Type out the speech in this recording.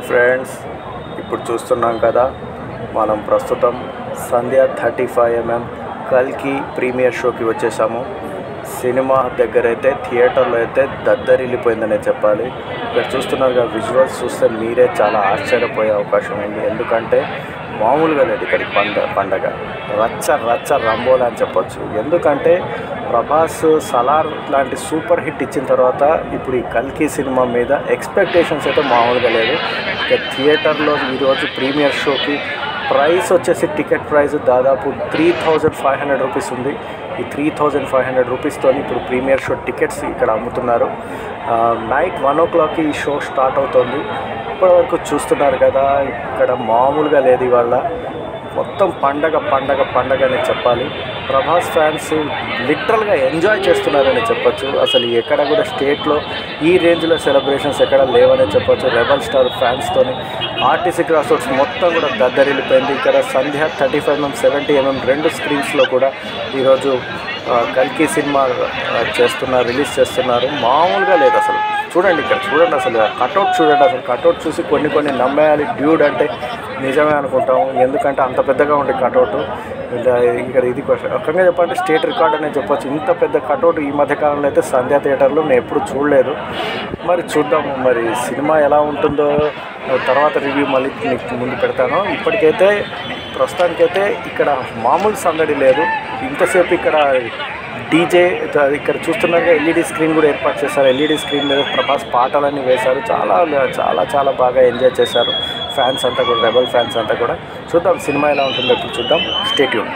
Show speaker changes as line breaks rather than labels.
Friends, ఇప్పుడు చూస్తున్నాం కదా, మనం ప్రస్తుతం సంధ్య 35mm కల్కి ప్రీమియర్ షోకి వచ్చేసాము. సినిమా దగ్గర అయితే థియేటర్లో అయితే దద్దరిల్లిపోయిందనే చెప్పాలి. ఇక్కడ చూస్తున్నారు కదా, విజువల్స్ చూస్తే మీరే చాలా ఆశ్చర్యపోయే అవకాశం ఉంది. ఎందుకంటే మామూలుగా లేదు ఇక్కడ పండగ రచ్చ రంబోలా అని చెప్పొచ్చు. ఎందుకంటే ప్రభాస్ సలార్ లాంటి సూపర్ హిట్ ఇచ్చిన తర్వాత ఇప్పుడు ఈ కల్కి సినిమా మీద ఎక్స్పెక్టేషన్స్ అయితే మామూలుగా లేదు. ఇక థియేటర్లో ఈరోజు ప్రీమియర్ షోకి ప్రైస్ వచ్చేసి టికెట్ ప్రైస్ దాదాపు 3500 రూపీస్ ఉంది. ఈ 3500 రూపీస్తో ఇప్పుడు ప్రీమియర్ షో టికెట్స్ ఇక్కడ అమ్ముతున్నారు. నైట్ 1 o'clock ఈ షో స్టార్ట్ అవుతుంది. ఇప్పటివరకు చూస్తున్నారు కదా, ఇక్కడ మామూలుగా లేదు. ఇవాళ మొత్తం పండగ అనే చెప్పాలి. ప్రభాస్ ఫ్యాన్స్ లిటరల్గా ఎంజాయ్ చేస్తున్నారని చెప్పొచ్చు. అసలు ఎక్కడ కూడా స్టేట్లో ఈ రేంజ్లో సెలబ్రేషన్స్ ఎక్కడ లేవనే చెప్పొచ్చు. రెబల్ స్టార్ ఫ్యాన్స్తోని ఆర్టీసీ క్రాస్ రోడ్స్ మొత్తం కూడా దద్దరిల్లిపోయింది. ఇక్కడ సంధ్య 35mm 70mm రెండు స్క్రీన్స్లో కూడా ఈరోజు కల్కి సినిమా రిలీజ్ చేస్తున్నారు. మామూలుగా లేదు అసలు. చూడండి, ఇక్కడ చూడండి, అసలు కటౌట్ చూడండి. అసలు కటౌట్ చూసి కొన్ని నమ్మేయాలి. డ్యూడ్ అంటే నిజమే అనుకుంటాము, ఎందుకంటే అంత పెద్దగా ఉండే కటౌట్. ఇక్కడ ఇది ఒక్కగా చెప్పాలంటే స్టేట్ రికార్డ్ అనే చెప్పొచ్చు. ఇంత పెద్ద కటౌట్ ఈ మధ్యకాలంలో అయితే సంధ్య థియేటర్లో నేను ఎప్పుడు చూడలేదు. మరి చూద్దాము, మరి సినిమా ఎలా ఉంటుందో తర్వాత రివ్యూ మళ్ళీ ముందు పెడతాను. ఇప్పటికైతే ప్రస్తుతానికైతే ఇక్కడ మామూలు సందడి లేదు. ఇంతసేపు ఇక్కడ డీజే ఇక్కడ చూస్తున్నారుగా, ఎల్ఈడి స్క్రీన్ కూడా ఏర్పాటు చేశారు. ఎల్ఈడి స్క్రీన్ మీద ప్రభాస్ పాటలన్నీ వేశారు. చాలా బాగా ఎంజాయ్ చేశారు ఫ్యాన్స్ అంతా కూడా, రెబల్ ఫ్యాన్స్ అంతా కూడా. చూద్దాం సినిమా ఎలా ఉంటుందో ఇప్పుడు చూద్దాం. Stay tune.